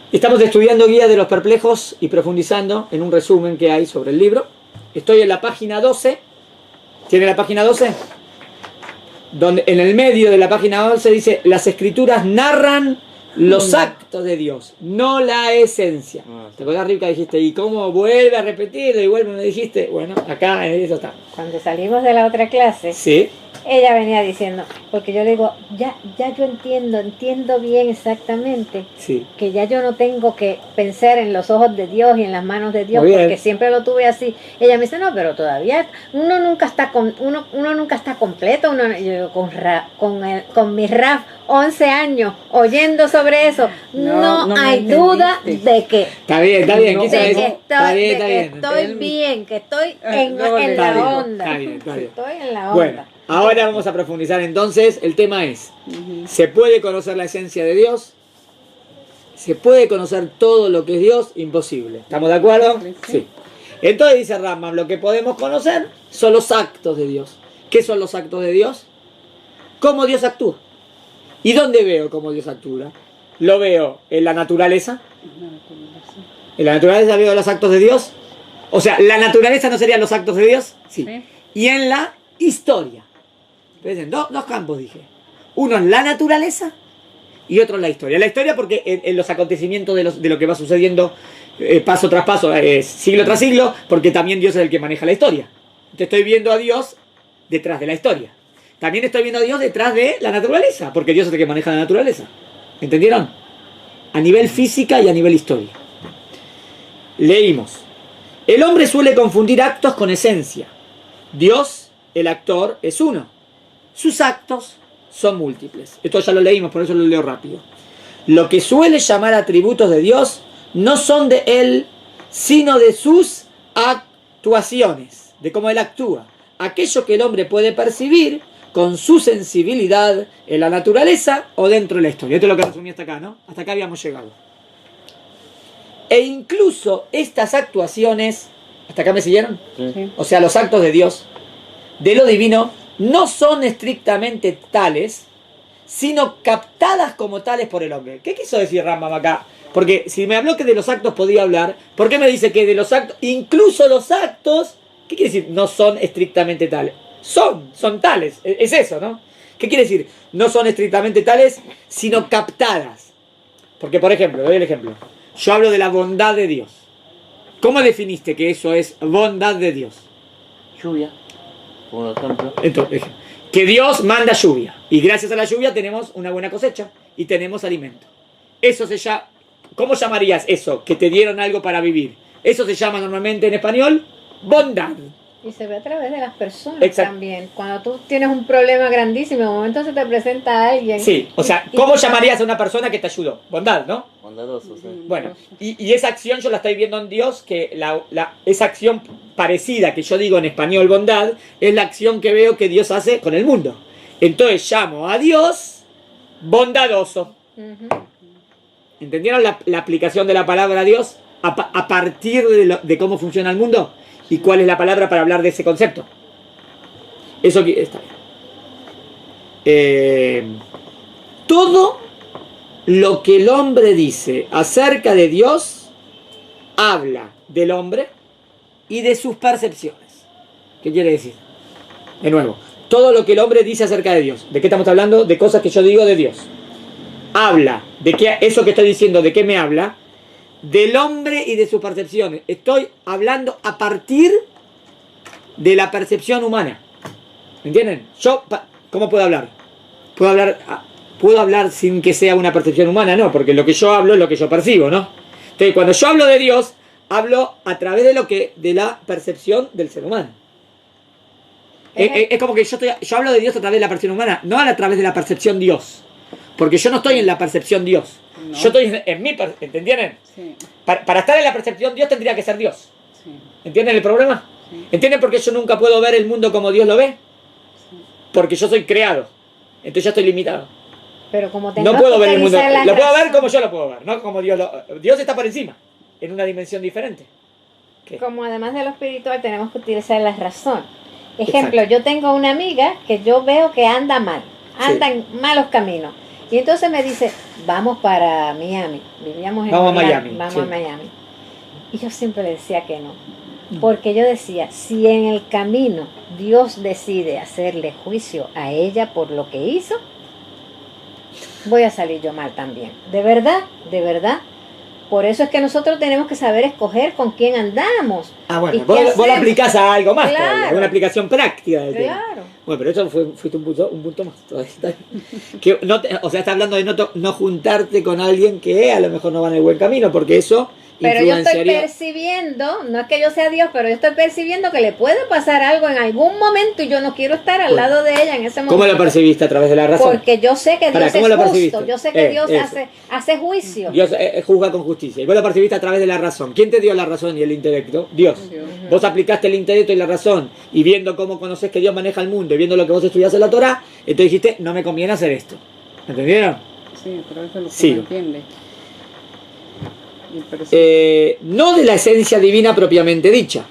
Estamos estudiando Guía de los Perplejos y profundizando en un resumen que hay sobre el libro. Estoy en la página 12. ¿Tiene la página 12? Donde en el medio de la página 12 dice: las escrituras narran los actos de Dios, no la esencia. ¿Te acuerdas, Rivka? Dijiste, ¿y cómo vuelve a repetirlo? Y vuelve, me dijiste. Bueno, acá en eso está. Cuando salimos de la otra clase, sí, ella venía diciendo, porque yo le digo, ya yo entiendo bien exactamente, sí, que ya yo no tengo que pensar en los ojos de Dios y en las manos de Dios, porque siempre lo tuve así. Ella me dice, no, pero todavía uno nunca está completo. Y yo digo, con mi Raf 11 años oyendo sobre eso, no hay duda de que está bien, de que estoy bien, que estoy en la onda. Está bien. Estoy en la onda. Bueno, ahora vamos a profundizar entonces. El tema es, ¿se puede conocer la esencia de Dios? ¿Se puede conocer todo lo que es Dios? Imposible. ¿Estamos de acuerdo? Sí. Entonces dice Rambam, lo que podemos conocer son los actos de Dios. ¿Qué son los actos de Dios? ¿Cómo Dios actúa? ¿Y dónde veo cómo Dios actúa? Lo veo en la naturaleza. ¿En la naturaleza veo los actos de Dios? O sea, ¿la naturaleza no serían los actos de Dios? Sí. Y en la historia. Entonces, dos campos dije. Uno en la naturaleza y otro en la historia. La historia porque en los acontecimientos de lo que va sucediendo paso tras paso, siglo tras siglo, porque también Dios es el que maneja la historia. Entonces estoy viendo a Dios detrás de la historia. También estoy viendo a Dios detrás de la naturaleza, porque Dios es el que maneja la naturaleza. ¿Entendieron? A nivel física y a nivel historia. Leímos. El hombre suele confundir actos con esencia. Dios, el actor, es uno. Sus actos son múltiples. Esto ya lo leímos, por eso lo leo rápido. Lo que suele llamar atributos de Dios no son de Él, sino de sus actuaciones, de cómo Él actúa. Aquello que el hombre puede percibir con su sensibilidad en la naturaleza o dentro de la historia. Esto es lo que resumí hasta acá, ¿no? Hasta acá habíamos llegado. E incluso estas actuaciones, ¿hasta acá me siguieron? Sí. O sea, los actos de Dios, de lo divino, no son estrictamente tales, sino captadas como tales por el hombre. ¿Qué quiso decir Rambam acá? Porque si me habló que de los actos podía hablar, ¿por qué me dice que de los actos, incluso los actos, qué quiere decir no son estrictamente tales? Son tales, es eso, ¿no? ¿Qué quiere decir? No son estrictamente tales, sino captadas. Porque, por ejemplo, doy el ejemplo. Yo hablo de la bondad de Dios. ¿Cómo definiste que eso es bondad de Dios? Lluvia, por ejemplo. Entonces, que Dios manda lluvia. Y gracias a la lluvia tenemos una buena cosecha y tenemos alimento. Eso se llama... ¿Cómo llamarías eso? Que te dieron algo para vivir. Eso se llama normalmente en español bondad. Y se ve a través de las personas también. Cuando tú tienes un problema grandísimo, en un momento se te presenta a alguien. Sí, o sea, ¿cómo llamarías a una persona que te ayudó? Bondad, ¿no? Bondadoso, sí. Bueno, y esa acción yo la estoy viendo en Dios, que esa acción parecida que yo digo en español bondad, es la acción que veo que Dios hace con el mundo. Entonces llamo a Dios bondadoso. ¿Entendieron la aplicación de la palabra Dios a partir de cómo funciona el mundo? ¿Y cuál es la palabra para hablar de ese concepto? Eso aquí está bien. Todo lo que el hombre dice acerca de Dios habla del hombre y de sus percepciones. ¿Qué quiere decir? De nuevo, todo lo que el hombre dice acerca de Dios. ¿De qué estamos hablando? De cosas que yo digo de Dios. Habla. ¿De qué? Eso que estoy diciendo, ¿de qué me habla? Del hombre y de sus percepciones. Estoy hablando a partir de la percepción humana. ¿Entienden? Yo, ¿cómo puedo hablar? ¿Puedo hablar sin que sea una percepción humana? No, porque lo que yo hablo es lo que yo percibo, ¿no? Entonces, cuando yo hablo de Dios, hablo a través de la percepción del ser humano. Es como que yo hablo de Dios a través de la percepción humana, no a través de la percepción Dios. Porque yo no estoy en la percepción Dios. No. Yo estoy en mi percepción. ¿Entienden? Sí. Para estar en la percepción Dios tendría que ser Dios. Sí. ¿Entienden el problema? Sí. ¿Entienden por qué yo nunca puedo ver el mundo como Dios lo ve? Sí. Porque yo soy creado. Entonces yo estoy limitado. Pero como no puedo ver el mundo. Lo puedo ver como yo lo puedo ver, no como Dios lo... Dios está por encima, en una dimensión diferente. ¿Qué? Como además de lo espiritual tenemos que utilizar la razón. Ejemplo, yo tengo una amiga que yo veo que anda mal. Anda en malos caminos. Y entonces me dice, vamos para Miami. Vivíamos en Vamos a Orlando, Miami, vamos sí. a Miami. Y yo siempre le decía que no. Porque yo decía, si en el camino Dios decide hacerle juicio a ella por lo que hizo, voy a salir yo mal también. De verdad, de verdad. Por eso es que nosotros tenemos que saber escoger con quién andamos. Ah, y bueno, qué vos lo hacemos. aplicás a algo más, Claro. todavía, una aplicación práctica del tema. Claro. Bueno, pero eso fuiste un punto más. Todavía está bien. Que o sea, está hablando de no juntarte con alguien que a lo mejor no va en el buen camino, porque eso Pero yo estoy influenciaría. percibiendo, no es que yo sea Dios, pero yo estoy percibiendo que le puede pasar algo en algún momento y yo no quiero estar al Bueno. lado de ella en ese momento. ¿Cómo lo percibiste? ¿A través de la razón? Porque yo sé que Dios Pará, ¿cómo es lo justo, percibiste? yo sé que Dios Eso. hace juicio. Dios juzga con justicia. Y vos lo percibiste a través de la razón. ¿Quién te dio la razón y el intelecto? Dios. Vos aplicaste el intelecto y la razón, y viendo cómo conoces que Dios maneja el mundo, y viendo lo que vos estudiás en la Torah, entonces dijiste, no me conviene hacer esto. ¿Entendieron? Sí, pero eso es lo que Sigo. no entiende. Y pero No de la esencia divina propiamente dicha.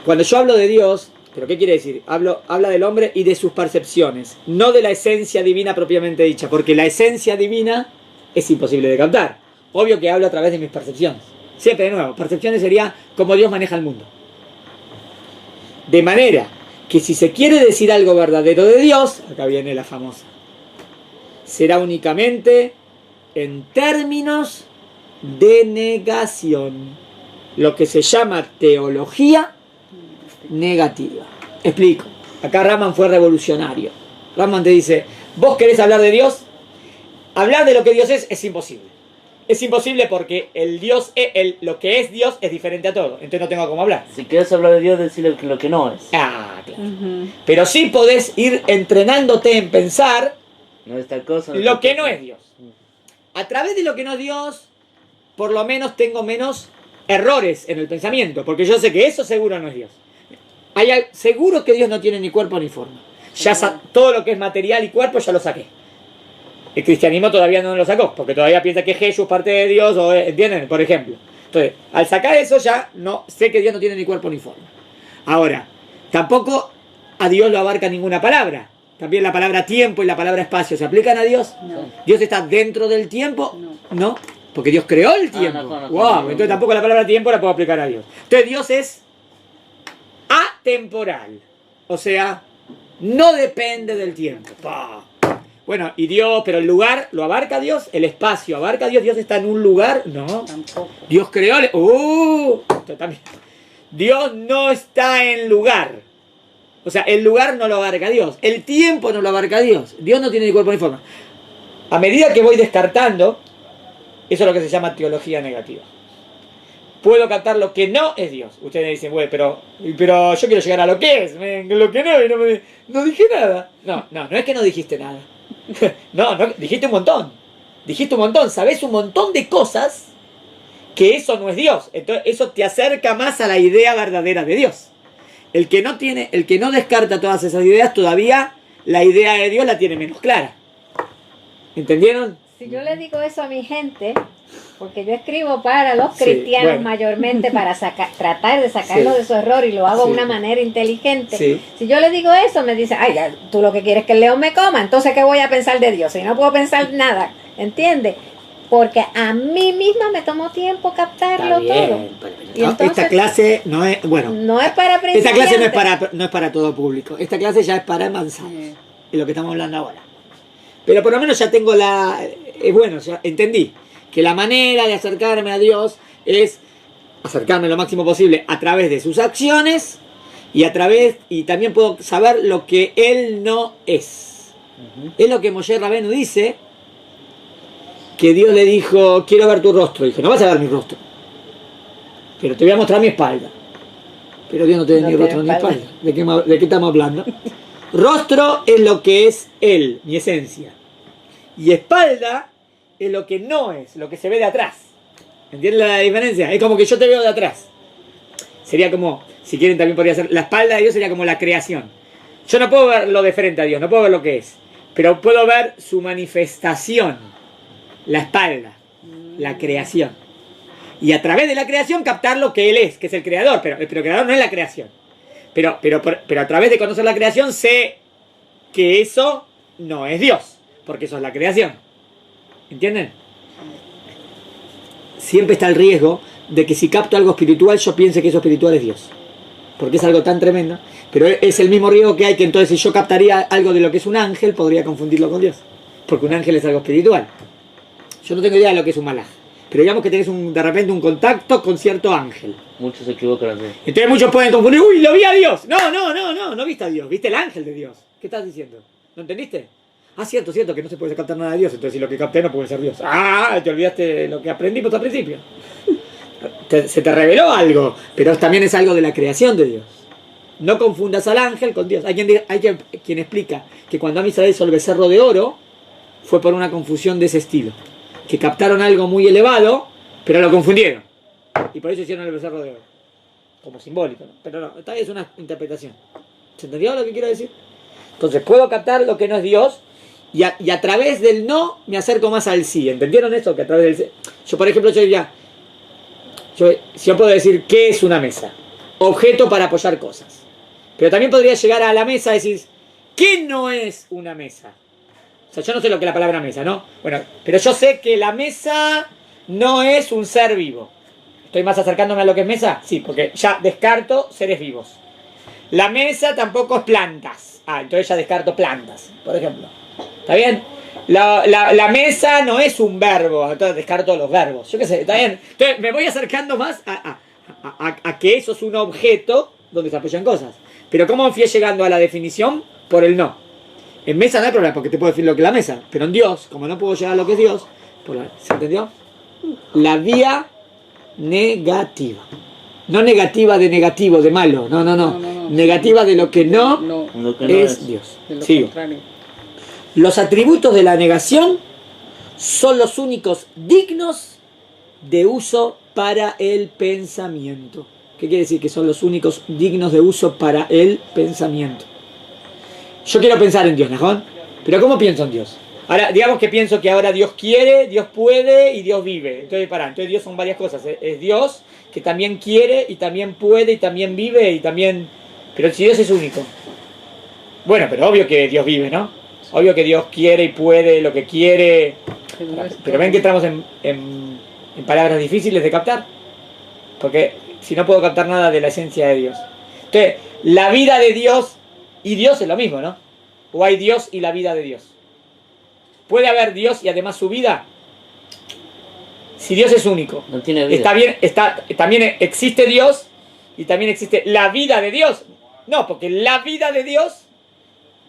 Cuando yo hablo de Dios, ¿pero qué quiere decir? Habla del hombre y de sus percepciones, no de la esencia divina propiamente dicha, porque la esencia divina es imposible de captar. Obvio que hablo a través de mis percepciones. Siempre de nuevo, percepciones sería cómo Dios maneja el mundo. De manera que si se quiere decir algo verdadero de Dios, acá viene la famosa, será únicamente en términos de negación, lo que se llama teología negativa. Explico. Acá Raman fue revolucionario. Raman te dice, vos querés hablar de Dios, hablar de lo que Dios es imposible. Es imposible porque el Dios, lo que es Dios es diferente a todo. Entonces no tengo cómo hablar. Si quieres hablar de Dios, decirle lo que no es. Ah, claro. Pero sí podés ir entrenándote en pensar No es tal cosa. lo tal que cosa. no es Dios. A través de lo que no es Dios, por lo menos tengo menos errores en el pensamiento, porque yo sé que eso seguro no es Dios. Seguro que Dios no tiene ni cuerpo ni forma. Todo lo que es material y cuerpo ya lo saqué. El cristianismo todavía no lo sacó, porque todavía piensa que Jesús es parte de Dios, ¿entienden? Por ejemplo. Entonces, al sacar eso ya no sé que Dios no tiene ni cuerpo ni forma. Ahora, tampoco a Dios lo abarca ninguna palabra. También la palabra tiempo y la palabra espacio, ¿se aplican a Dios? No. ¿Dios está dentro del tiempo? No, porque Dios creó el tiempo. no, Wow, no. entonces tampoco la palabra tiempo la puedo aplicar a Dios. Entonces Dios es atemporal, o sea, no depende del tiempo. ¡Pah! Bueno, y Dios, pero el lugar lo abarca Dios, el espacio abarca Dios, Dios está en un lugar, no. Tampoco. Dios creó, esto también. Dios no está en lugar. O sea, el lugar no lo abarca Dios, el tiempo no lo abarca Dios. Dios no tiene ni cuerpo ni forma. A medida que voy descartando, eso es lo que se llama teología negativa. Puedo captar lo que no es Dios. Ustedes me dicen, güey, pero yo quiero llegar a lo que es, lo que no, y no dije nada. No es que no dijiste nada. No, dijiste un montón. Dijiste un montón, sabés un montón de cosas que eso no es Dios. Entonces eso te acerca más a la idea verdadera de Dios. El que no descarta todas esas ideas, todavía la idea de Dios la tiene menos clara. ¿Entendieron? Si yo le digo eso a mi gente, porque yo escribo para los Sí, cristianos bueno. mayormente para tratar de sacarlos Sí. de su error y lo hago Sí. de una manera inteligente. Sí. Si yo le digo eso, me dice, ay, ya, tú lo que quieres es que el león me coma, entonces ¿qué voy a pensar de Dios? Si no puedo pensar nada, ¿entiendes? Porque a mí misma me tomó tiempo captarlo todo. Y entonces, esta clase no es, bueno, no es para esta principiantes. clase no es para todo público. Esta clase ya es para avanzados. Sí. Es lo que estamos hablando ahora. Pero por lo menos ya tengo bueno, ya entendí que la manera de acercarme a Dios es acercarme lo máximo posible a través de sus acciones y también puedo saber lo que Él no es. Es lo que Moshe Rabenu dice, que Dios le dijo, quiero ver tu rostro. Dijo, no vas a ver mi rostro, pero te voy a mostrar mi espalda. Pero Dios no tiene No ni tiene rostro ni espalda. espalda. ¿De qué estamos hablando? Rostro es lo que es Él, mi esencia. Y espalda es lo que no es, lo que se ve de atrás. ¿Entienden la diferencia? Es como que yo te veo de atrás. Sería como, si quieren también podría ser, la espalda de Dios sería como la creación. Yo no puedo verlo de frente a Dios, no puedo ver lo que es. Pero puedo ver su manifestación, la espalda, la creación. Y a través de la creación captar lo que Él es, que es el creador. Pero el creador no es la creación. Pero a través de conocer la creación sé que eso no es Dios, porque eso es la creación. ¿Entienden? Siempre está el riesgo de que si capto algo espiritual, yo piense que eso espiritual es Dios. Porque es algo tan tremendo. Pero es el mismo riesgo que hay, que entonces si yo captaría algo de lo que es un ángel, podría confundirlo con Dios. Porque un ángel es algo espiritual. Yo no tengo idea de lo que es un malaj. Pero digamos que tenés de repente un contacto con cierto ángel. Muchos se equivocan así. Entonces muchos pueden confundir, uy, lo vi a Dios. No viste a Dios, viste el ángel de Dios. ¿Qué estás diciendo? ¿No entendiste? Ah, cierto, que no se puede captar nada de Dios. Entonces si lo que capté no puede ser Dios. Ah, te olvidaste de lo que aprendimos al principio. Se te reveló algo, pero también es algo de la creación de Dios. No confundas al ángel con Dios. Hay quien explica que cuando Amisrael hizo el becerro de oro, fue por una confusión de ese estilo. Que captaron algo muy elevado, pero lo confundieron. Y por eso hicieron el becerro de oro. Como simbólico, ¿no? Pero no, esta es una interpretación. ¿Se entendió lo que quiero decir? Entonces puedo captar lo que no es Dios y a través del no me acerco más al sí. ¿Entendieron esto? Que a través del sí. Yo, por ejemplo, yo puedo decir ¿qué es una mesa? Objeto para apoyar cosas. Pero también podría llegar a la mesa y decir ¿qué no es una mesa? O sea, yo no sé lo que es la palabra mesa, ¿no? Bueno, pero yo sé que la mesa no es un ser vivo. ¿Estoy más acercándome a lo que es mesa? Sí, porque ya descarto seres vivos. La mesa tampoco es plantas. Ah, entonces ya descarto plantas, por ejemplo. ¿Está bien? La mesa no es un verbo, entonces descarto los verbos. Yo qué sé, ¿está bien? Entonces me voy acercando más a que eso es un objeto donde se apoyan cosas. Pero ¿cómo fui llegando a la definición? Por el no. En mesa no hay problema, porque te puedo decir lo que es la mesa. Pero en Dios, como no puedo llegar a lo que es Dios, ¿se entendió? La vía negativa. No negativa de negativo, de malo. No. Negativa de lo que no, Lo que no es Dios. De lo Sigo. contrario. Los atributos de la negación son los únicos dignos de uso para el pensamiento. ¿Qué quiere decir? Que son los únicos dignos de uso para el pensamiento. Yo quiero pensar en Dios, ¿no? Pero ¿cómo pienso en Dios? Ahora, digamos que pienso que ahora Dios quiere, Dios puede y Dios vive. Entonces Dios son varias cosas. Es Dios que también quiere y también puede y también vive y también... Pero si Dios es único. Bueno, pero obvio que Dios vive, ¿no? Obvio que Dios quiere y puede lo que quiere. Pero ven que entramos en palabras difíciles de captar. Porque si no puedo captar nada de la esencia de Dios. Entonces, la vida de Dios y Dios es lo mismo, ¿no? O hay Dios y la vida de Dios. ¿Puede haber Dios y además su vida? Si Dios es único. No tiene vida. Está bien, también existe Dios y también existe la vida de Dios. No, porque la vida de Dios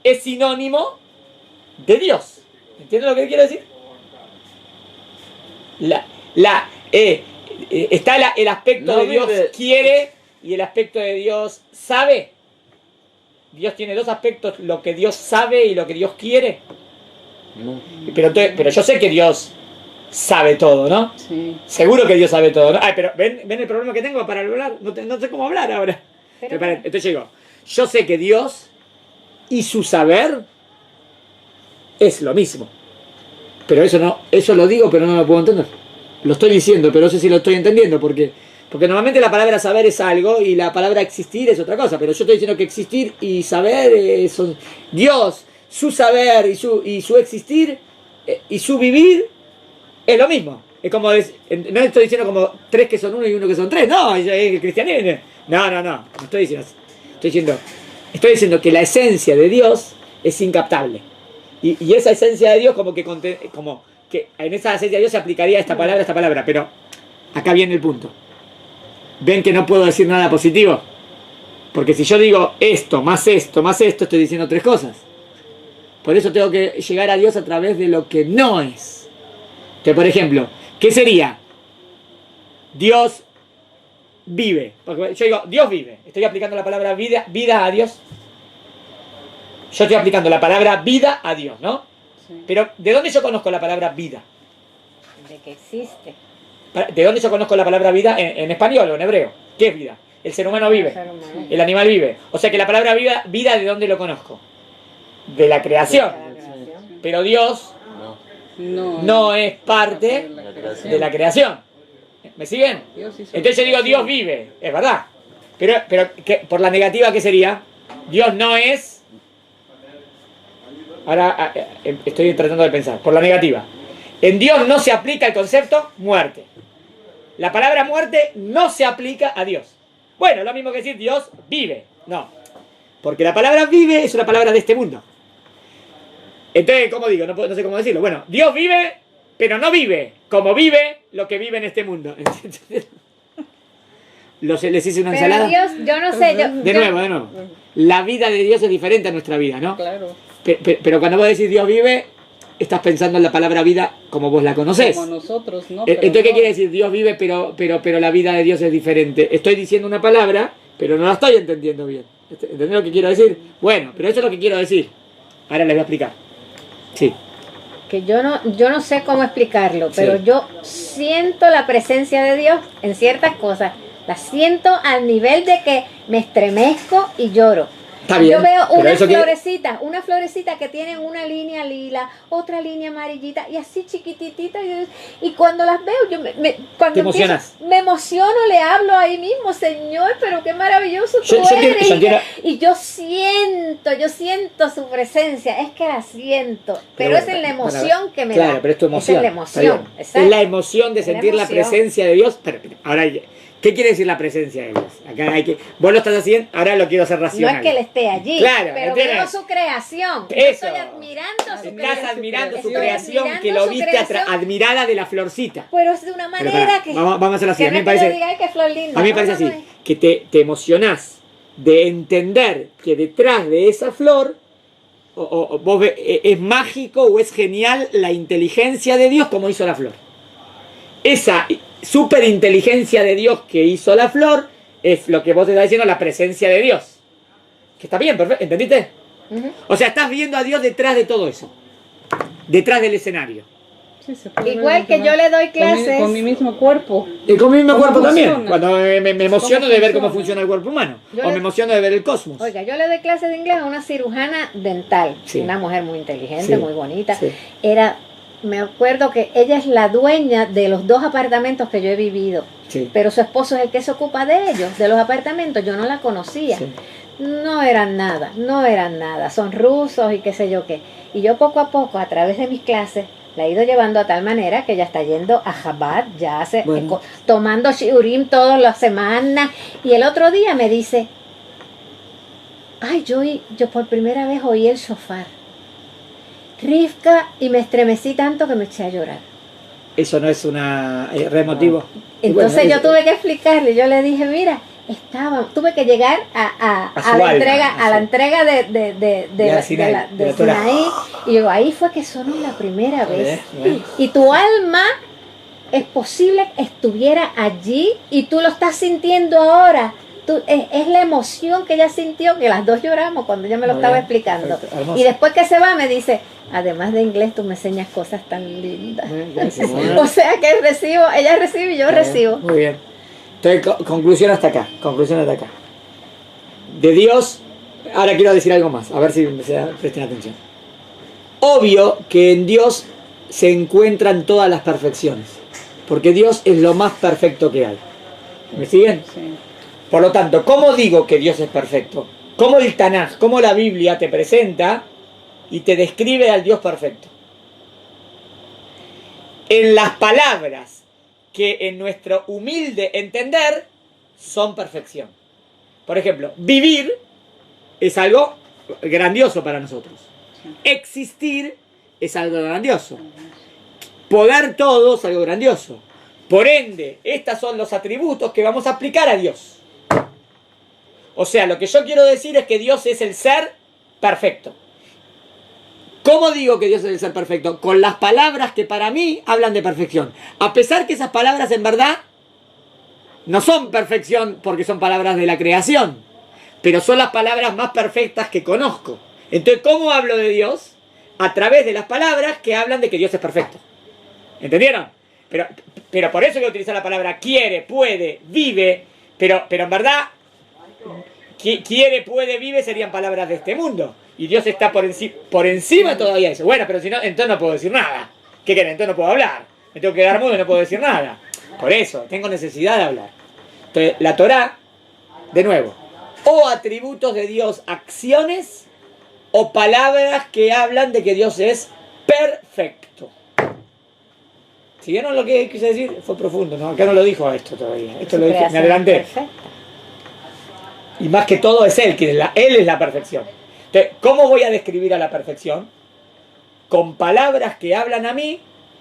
es sinónimo de Dios. ¿Entiendes lo que quiero decir? Está el aspecto No de Dios vive. quiere y el aspecto de Dios sabe. Dios tiene dos aspectos, lo que Dios sabe y lo que Dios quiere. No. Pero yo sé que Dios sabe todo, ¿no? Sí. Seguro que Dios sabe todo, ¿no? Ay, pero ¿ven el problema que tengo para hablar? No sé cómo hablar ahora. Pero- Entonces digo, yo sé que Dios y su saber es lo mismo. Pero eso lo digo, pero no lo puedo entender. Lo estoy diciendo, pero no sé si lo estoy entendiendo, porque normalmente la palabra saber es algo y la palabra existir es otra cosa. Pero yo estoy diciendo que existir y saber son Dios, su saber y su existir y su vivir es lo mismo. Es como, no estoy diciendo como tres que son uno y uno que son tres. No, es el cristianismo. No estoy diciendo eso. Estoy diciendo que la esencia de Dios es incaptable. Y esa esencia de Dios como que en esa esencia de Dios se aplicaría esta palabra, pero acá viene el punto. ¿Ven que no puedo decir nada positivo? Porque si yo digo esto, más esto, más esto, estoy diciendo tres cosas. Por eso tengo que llegar a Dios a través de lo que no es. Entonces, por ejemplo, ¿qué sería? Dios vive. Porque yo digo, Dios vive. Estoy aplicando la palabra vida a Dios. Yo estoy aplicando la palabra vida a Dios, ¿no? Sí. Pero, ¿de dónde yo conozco la palabra vida? De que existe. ¿De dónde yo conozco la palabra vida en español o en hebreo? ¿Qué es vida? El ser humano vive. El ser humano. El animal vive. O sea que la palabra vida ¿de dónde lo conozco? De la creación. De la creación. Pero Dios no es parte La creación. de la creación. ¿Me siguen? Dios hizo Entonces yo digo Dios vive. Es verdad. Pero por la negativa, ¿qué sería? Dios no es... Ahora estoy tratando de pensar. Por la negativa. En Dios no se aplica el concepto muerte. La palabra muerte no se aplica a Dios. Bueno, lo mismo que decir Dios vive. No. Porque la palabra vive es una palabra de este mundo. Entonces, ¿cómo digo? No sé cómo decirlo. Bueno, Dios vive, pero no vive como vive lo que vive en este mundo. ¿Les hice una Pero ensalada? Dios, yo no sé, De nuevo. La vida de Dios es diferente a nuestra vida, ¿no? Claro. Pero cuando vos decís Dios vive, estás pensando en la palabra vida como vos la conocés. Como nosotros, ¿no? Entonces, ¿qué quiere decir? Dios vive, pero la vida de Dios es diferente. Estoy diciendo una palabra, pero no la estoy entendiendo bien. ¿Entendés lo que quiero decir? Bueno, pero eso es lo que quiero decir. Ahora les voy a explicar. Sí. que yo no sé cómo explicarlo, pero Sí. yo siento la presencia de Dios en ciertas cosas. La siento al nivel de que me estremezco y lloro. Está bien, Yo veo pero unas eso una florecita que tienen una línea lila, otra línea amarillita y así chiquititita. Y cuando las veo, cuando Te emocionas. me emociono, le hablo ahí mismo, Señor, pero qué maravilloso tú Yo eres. entiendo. Y yo siento su presencia, es que la siento, pero bueno, es en la emoción que me da. Claro, pero es tu emoción. Es en la Está bien. emoción, Es exacto. la emoción de Es la sentir la emoción. presencia de Dios. Pero, ahora, ¿qué quiere decir la presencia de Dios? Acá hay que. Vos lo estás haciendo, ahora lo quiero hacer No racional. es que él esté allí, Claro, pero ¿entiendes? veo su creación. Yo Eso. estoy admirando su Estás creación. admirando su Estoy creación, admirando que lo su viste creación, admirada de la florcita. pero es de una Pero manera pará, que... vamos a hacerlo así. que A mí me no es que yo parece, diga, "Ay, qué flor linda". a mí me No, parece no, así, no es. que te emocionás de entender que detrás de esa flor es mágico o es genial la inteligencia de Dios como hizo la flor. Esa superinteligencia de Dios que hizo la flor es lo que vos te estás diciendo, la presencia de Dios. Que está bien, perfecto, ¿entendiste? Ujú. O sea, estás viendo a Dios detrás de todo eso. Detrás del escenario. Sí, se puede Igual ver que yo le doy con clases. con mi mismo cuerpo. Y con mi mismo ¿Cómo cuerpo también. funciona? Cuando me emociono ¿Cómo de ver cómo funciona? funciona el cuerpo humano. Yo O le- me emociono de ver el cosmos. Oiga, yo le doy clases de inglés a una cirujana dental, Sí. una mujer muy inteligente, Sí. muy bonita. Sí. Me acuerdo que ella es la dueña de los 2 apartamentos que yo he vivido, Sí. pero su esposo es el que se ocupa de ellos, de los apartamentos. Yo no la conocía. Sí. No eran nada, son rusos y qué sé yo qué. Y yo poco a poco, a través de mis clases, la he ido llevando a tal manera que ella está yendo a Chabad, ya hace, Bueno. tomando shiurim todas las semanas. Y el otro día me dice, ay, yo por primera vez oí el shofar. Rivka, y me estremecí tanto que me eché a llorar. Eso no es una re emotivo. Y Entonces bueno, yo tuve que explicarle, yo le dije, mira, tuve que llegar a A su la alma, entrega, a a la su- entrega de la Sinaí, de la Torá. Sinaí, y yo, ahí fue que sonó la primera vez. ¿Ves? Y tu alma es posible que estuviera allí y tú lo estás sintiendo ahora. Es la emoción que ella sintió, que las dos lloramos cuando ella me lo Muy estaba bien, explicando. perfecto, hermoso. Y después que se va me dice, además de inglés tú me enseñas cosas tan lindas. Muy bien, gracias. O sea que ella recibe y yo recibo. Muy bien. Entonces, conclusión hasta acá. De Dios, ahora quiero decir algo más, a ver si presten atención. Obvio que en Dios se encuentran todas las perfecciones, porque Dios es lo más perfecto que hay. ¿Me siguen? Sí. Por lo tanto, ¿cómo digo que Dios es perfecto? ¿Cómo el Tanaj, cómo la Biblia te presenta y te describe al Dios perfecto? En las palabras que en nuestro humilde entender son perfección. Por ejemplo, vivir es algo grandioso para nosotros. Existir es algo grandioso. Poder todo es algo grandioso. Por ende, estos son los atributos que vamos a aplicar a Dios. O sea, lo que yo quiero decir es que Dios es el ser perfecto. ¿Cómo digo que Dios es el ser perfecto? Con las palabras que para mí hablan de perfección. A pesar que esas palabras en verdad no son perfección porque son palabras de la creación, pero son las palabras más perfectas que conozco. Entonces, ¿cómo hablo de Dios? A través de las palabras que hablan de que Dios es perfecto. ¿Entendieron? Pero por eso voy a utilizar la palabra quiere, puede, vive, pero en verdad quiere, puede, vive serían palabras de este mundo. Y Dios está por encima todavía de eso. Bueno, pero si no, entonces no puedo decir nada. ¿Qué quieren? Entonces no puedo hablar. Me tengo que quedar mudo y no puedo decir nada. Por eso, tengo necesidad de hablar. Entonces, la Torá, de nuevo, o atributos de Dios, acciones, o palabras que hablan de que Dios es perfecto. ¿Siguieron lo que quise decir? Fue profundo, ¿no? Acá no lo dijo esto todavía. Esto Su lo dije, me creación adelanté. perfecta. Y más que todo es Él, Él es la perfección. Entonces, ¿cómo voy a describir a la perfección? Con palabras que hablan a mí,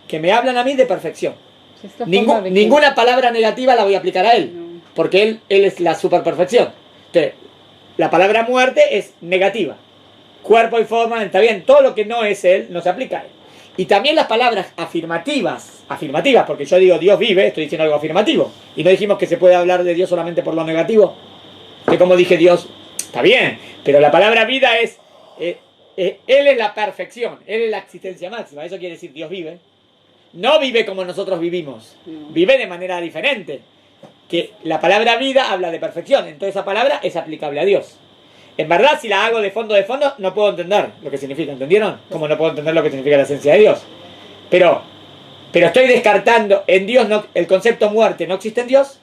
que me hablan a mí de perfección. Sí, esta forma de que- Ninguna palabra negativa la voy a aplicar a Él, No. porque Él es la superperfección. Entonces, la palabra muerte es negativa. Cuerpo y forma, está bien, todo lo que no es Él no se aplica a Él. Y también las palabras afirmativas, porque yo digo Dios vive, estoy diciendo algo afirmativo. Y no dijimos que se puede hablar de Dios solamente por lo negativo. Que como dije Dios, está bien, pero la palabra vida es, Él es la perfección, Él es la existencia máxima, eso quiere decir Dios vive. No vive como nosotros vivimos, vive de manera diferente. Que la palabra vida habla de perfección, entonces esa palabra es aplicable a Dios. En verdad, si la hago de fondo, no puedo entender lo que significa, ¿entendieron? Como no puedo entender lo que significa la esencia de Dios. Pero estoy descartando, en Dios el concepto muerte no existe en Dios,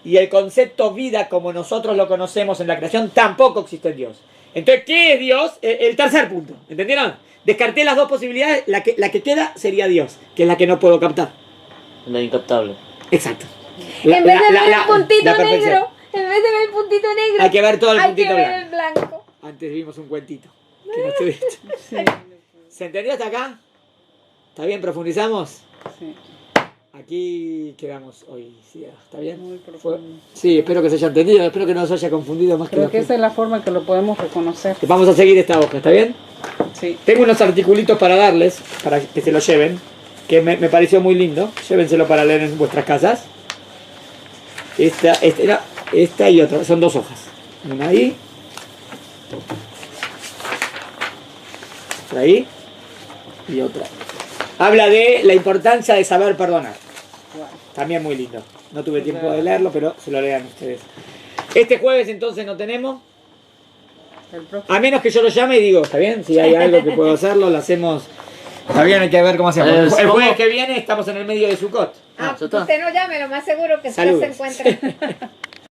y el concepto vida como nosotros lo conocemos en la creación tampoco existe en Dios. Entonces, ¿qué es Dios? El tercer punto, ¿entendieron? Descarté las dos posibilidades, la que queda sería Dios, que es la que no puedo captar. La incaptable. Exacto. En vez de ver el puntito negro, en vez de ver el puntito negro, hay que ver todo el hay puntito que ver el blanco. blanco. Antes vimos un cuentito. Que no estuviste. Sí, ¿Se entendió hasta acá? ¿Está bien? ¿Profundizamos? sí, Aquí quedamos hoy. ¿Sí? ¿Está bien? muy Fue- profundo. Sí, espero que se haya entendido. Espero que no se haya confundido más que Creo la que esa gente. es la forma en que lo podemos reconocer. Vamos a seguir esta hoja, ¿está bien? Sí. Tengo unos articulitos para darles, para que se lo lleven, que me pareció muy lindo. Llévenselo para leer en vuestras casas. Esta y otra, son dos hojas. Una ahí. Otra ahí. Y otra. Habla de la importancia de saber perdonar. También muy lindo. No tuve tiempo de leerlo, pero se lo lean ustedes. Este jueves entonces no tenemos. El próximo. A menos que yo lo llame y digo, ¿está bien? Si hay algo que puedo hacerlo, lo hacemos. Está bien, hay que ver cómo hacemos. El ¿cómo? jueves que viene estamos en el medio de Sukkot. Ah, ya está. usted no llame, lo más seguro que usted Saludos. se encuentre.